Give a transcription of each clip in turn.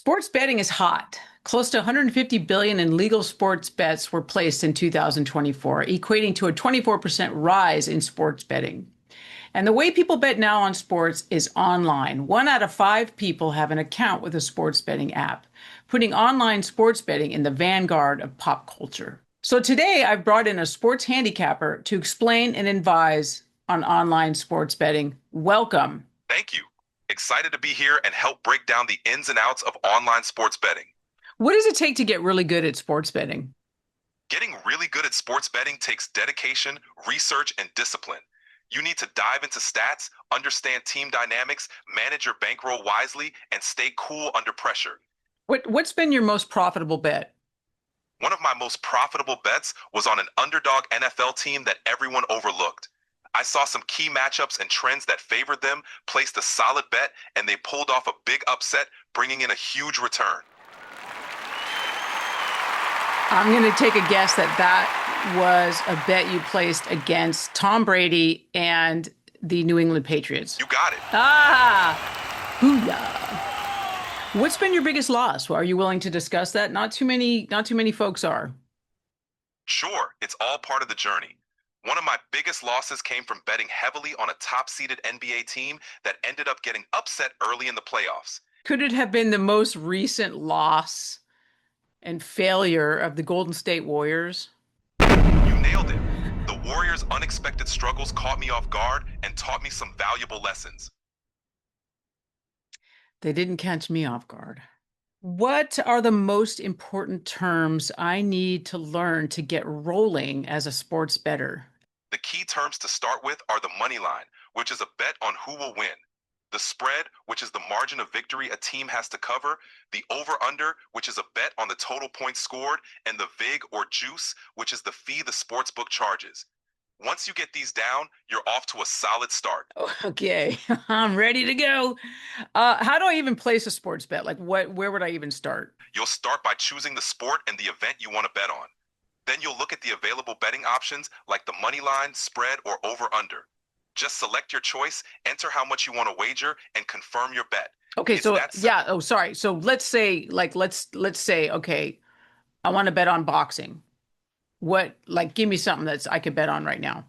Sports betting is hot. Close to 150 billion in legal sports bets were placed in 2024, equating to a 24% rise in sports betting. And the way people bet now on sports is online. 1 out of 5 people have an account with a sports betting app, putting online sports betting in the vanguard of pop culture. So today I've brought in a sports handicapper to explain and advise on online sports betting. Welcome. Thank you. Excited to be here and help break down the ins and outs of online sports betting. What does it take to get really good at sports betting? Getting really good at sports betting takes dedication, research, and discipline. You need to dive into stats, understand team dynamics, manage your bankroll wisely, and stay cool under pressure. What's been your most profitable bet? One of my most profitable bets was on an underdog NFL team that everyone overlooked. I saw some key matchups and trends that favored them, placed a solid bet, and they pulled off a big upset, bringing in a huge return. I'm going to take a guess that was a bet you placed against Tom Brady and the New England Patriots. You got it. Booyah. What's been your biggest loss? Are you willing to discuss that? Not too many folks are. Sure, it's all part of the journey. One of my biggest losses came from betting heavily on a top-seeded NBA team that ended up getting upset early in the playoffs. Could it have been the most recent loss and failure of the Golden State Warriors? You nailed it. The Warriors' unexpected struggles caught me off guard and taught me some valuable lessons. They didn't catch me off guard. What are the most important terms I need to learn to get rolling as a sports bettor? The key terms to start with are the money line, which is a bet on who will win. The spread, which is the margin of victory a team has to cover. The over-under, which is a bet on the total points scored. And the vig or juice, which is the fee the sportsbook charges. Once you get these down, you're off to a solid start. Okay, I'm ready to go. How do I even place a sports bet? Like where would I even start? You'll start by choosing the sport and the event you want to bet on. Then you'll look at the available betting options like the money line, spread, or over-under. Just select your choice, enter how much you want to wager, and confirm your bet. Okay, so yeah, oh sorry. So let's say okay, I want to bet on boxing. Give me something I could bet on right now.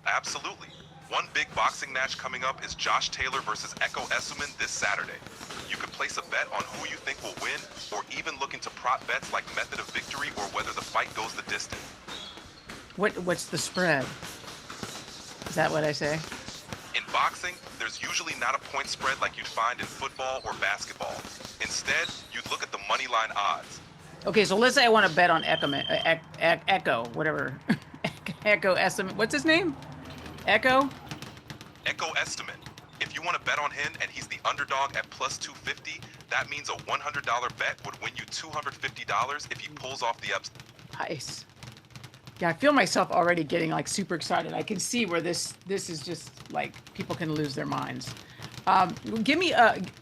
Absolutely. One big boxing match coming up is Josh Taylor versus Echo Essuman this Saturday. You could place a bet on who you think will win, or even look into prop bets like method of victory or whether the fight goes the distance. What's the spread? Is that what I say? In boxing, there's usually not a point spread like you'd find in football or basketball. Instead, you'd look at the money line odds. Okay, so let's say I want to bet on Echo, whatever. Echo Estimate. What's his name? Echo Estimate. If you want to bet on him and he's the underdog at plus 250, that means a $100 bet would win you $250 if he pulls off the upset. Nice. Yeah, I feel myself already getting like super excited. I can see where this is just like people can lose their minds. Give me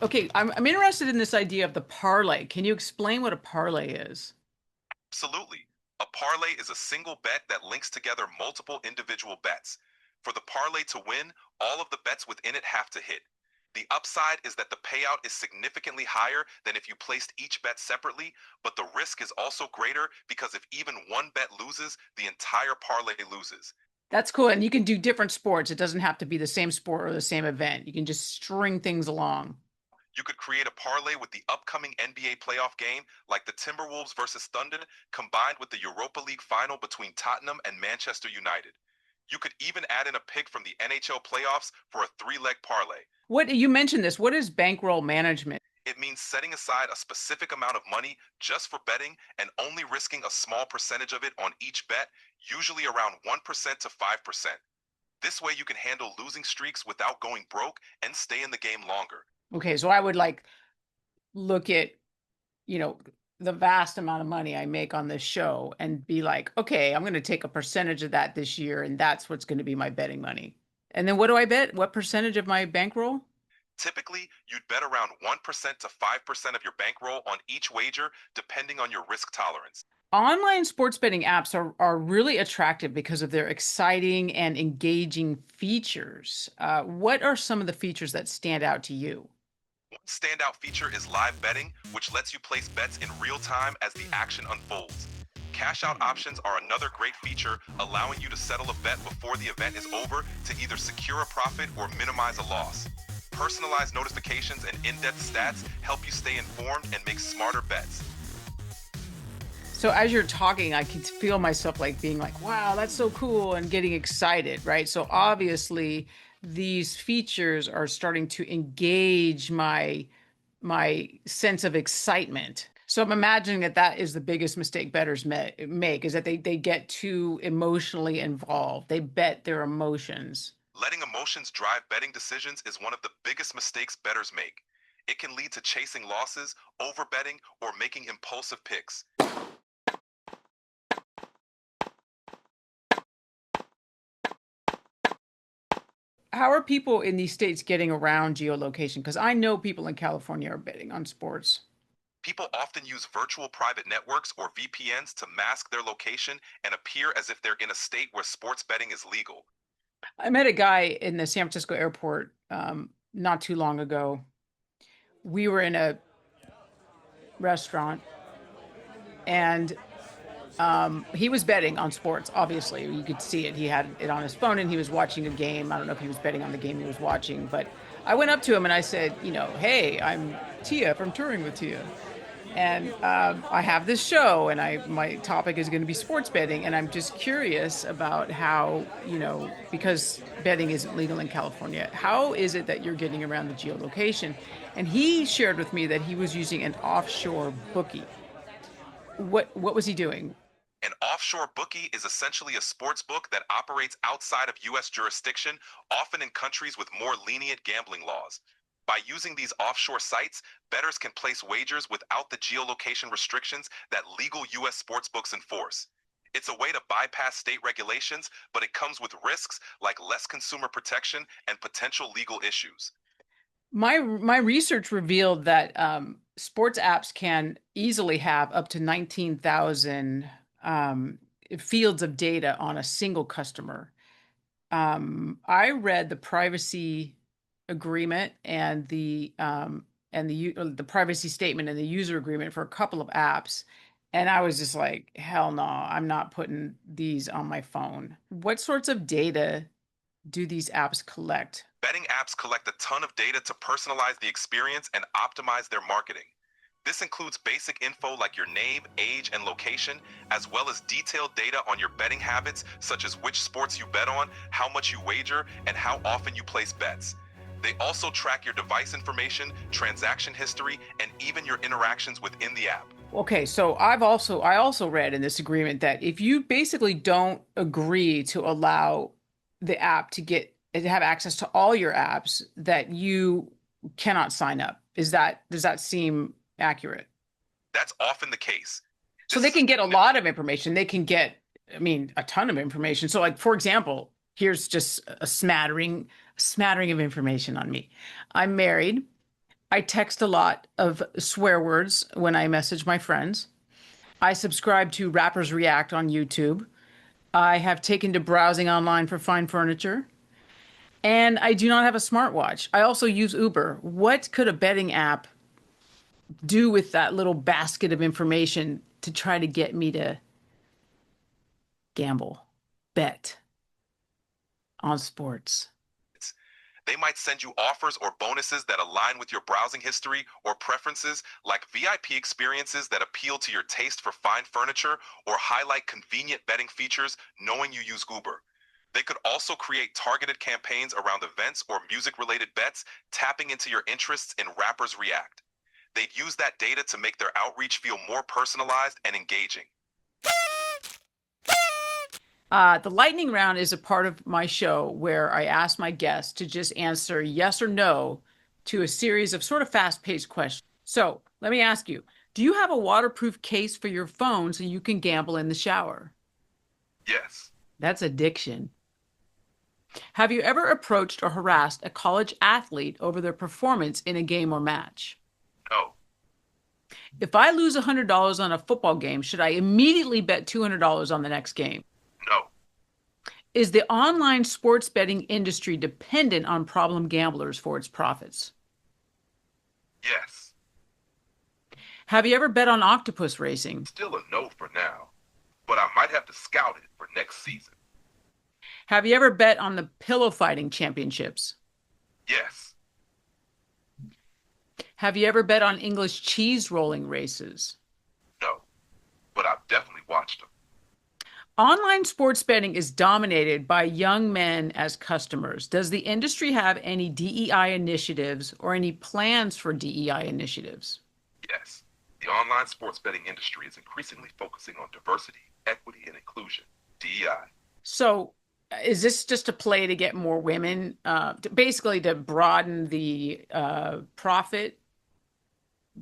okay, I'm interested in this idea of the parlay. Can you explain what a parlay is? Absolutely. A parlay is a single bet that links together multiple individual bets. For the parlay to win, all of the bets within it have to hit. The upside is that the payout is significantly higher than if you placed each bet separately, but the risk is also greater because if even one bet loses, the entire parlay loses. That's cool. And you can do different sports. It doesn't have to be the same sport or the same event. You can just string things along. You could create a parlay with the upcoming NBA playoff game, like the Timberwolves versus Thunder, combined with the Europa League final between Tottenham and Manchester United. You could even add in a pick from the NHL playoffs for a 3-leg parlay. You mentioned this. What is bankroll management? It means setting aside a specific amount of money just for betting and only risking a small percentage of it on each bet, usually around 1% to 5%. This way you can handle losing streaks without going broke and stay in the game longer. Okay, so I would look at, the vast amount of money I make on this show and be like, okay, I'm going to take a percentage of that this year, and that's what's going to be my betting money. And then what do I bet? What percentage of my bankroll? Typically, you'd bet around 1% to 5% of your bankroll on each wager, depending on your risk tolerance. Online sports betting apps are really attractive because of their exciting and engaging features. What are some of the features that stand out to you? One Standout feature is live betting, which lets you place bets in real time as the action unfolds. Cash out options are another great feature, allowing you to settle a bet before the event is over to either secure a profit or minimize a loss. Personalized notifications and in-depth stats help you stay informed and make smarter bets. So as you're talking, I can feel myself like being like, wow, that's so cool, and getting excited, right? So obviously these features are starting to engage my sense of excitement. So I'm imagining that that is the biggest mistake bettors make, is that they get too emotionally involved. They bet their emotions. Letting emotions drive betting decisions is one of the biggest mistakes bettors make. It can lead to chasing losses, overbetting, or making impulsive picks. How are people in these states getting around geolocation? Because I know people in California are betting on sports. People often use virtual private networks or VPNs to mask their location and appear as if they're in a state where sports betting is legal. I met a guy in the San Francisco airport not too long ago. We were in a restaurant, and he was betting on sports. Obviously, you could see it. He had it on his phone and he was watching a game. I don't know if he was betting on the game he was watching, but I went up to him and I said, hey, I'm Tia from Touring with Tia. And I have this show, and my topic is going to be sports betting, and I'm just curious about how, because betting isn't legal in California, how is it that you're getting around the geolocation? And he shared with me that he was using an offshore bookie. What was he doing? An offshore bookie is essentially a sports book that operates outside of U.S. jurisdiction, often in countries with more lenient gambling laws. By using these offshore sites, bettors can place wagers without the geolocation restrictions that legal U.S. sportsbooks enforce. It's a way to bypass state regulations, but it comes with risks like less consumer protection and potential legal issues. My research revealed that sports apps can easily have up to 19,000 fields of data on a single customer. I read the privacy agreement and the privacy statement and the user agreement for a couple of apps, and I was just like, hell no, I'm not putting these on my phone. What sorts of data do these apps collect? Betting apps collect a ton of data to personalize the experience and optimize their marketing. This includes basic info like your name, age, and location, as well as detailed data on your betting habits, such as which sports you bet on, how much you wager, and how often you place bets. They also track your device information, transaction history, and even your interactions within the app. Okay, so I also read in this agreement that if you basically don't agree to allow the app to have access to all your apps, that you cannot sign up. Does that seem accurate? That's often the case. So This they is a can get a lot of information. They can get, I mean, a ton of information. So like, for example, here's just a smattering of information on me. I'm married. I text a lot of swear words when I message my friends. I subscribe to Rappers React on YouTube. I have taken to browsing online for fine furniture. And I do not have a smartwatch. I also use Uber. What could a betting app do with that little basket of information to try to get me to gamble, bet on sports? They might send you offers or bonuses that align with your browsing history or preferences, like VIP experiences that appeal to your taste for fine furniture or highlight convenient betting features knowing you use Uber. They could also create targeted campaigns around events or music-related bets, tapping into your interests in Rappers React. They'd use that data to make their outreach feel more personalized and engaging. The lightning round is a part of my show where I ask my guests to just answer yes or no to a series of sort of fast-paced questions. So let me ask you, do you have a waterproof case for your phone so you can gamble in the shower? Yes. That's addiction. Have you ever approached or harassed a college athlete over their performance in a game or match? No. If I lose $100 on a football game, should I immediately bet $200 on the next game? No. Is the online sports betting industry dependent on problem gamblers for its profits? Yes. Have you ever bet on octopus racing? Still a no for now, but I might have to scout it for next season. Have you ever bet on the pillow fighting championships? Yes. Have you ever bet on English cheese rolling races? No, but I've definitely watched them. Online sports betting is dominated by young men as customers. Does the industry have any DEI initiatives or any plans for DEI initiatives? Yes. The online sports betting industry is increasingly focusing on diversity, equity, and inclusion. DEI. So, is this just a play to get more women, basically to broaden the profit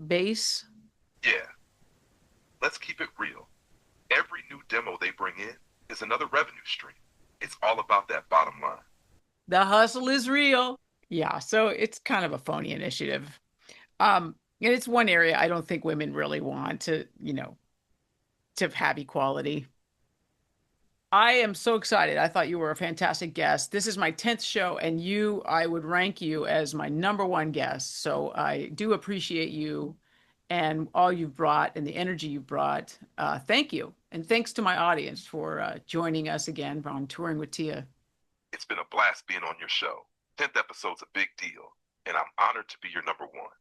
base? Yeah, let's keep it real. Every new demo they bring in is another revenue stream. It's all about that bottom line. The hustle is real. Yeah, so it's kind of a phony initiative. And it's one area I don't think women really want to have equality. I am so excited. I thought you were a fantastic guest. This is my 10th show, and I would rank you as my number one guest. So I do appreciate you and all you've brought and the energy you've brought. Thank you. And thanks to my audience for joining us again on Touring with Tia. It's been a blast being on your show. 10th episode's a big deal, and I'm honored to be your number one.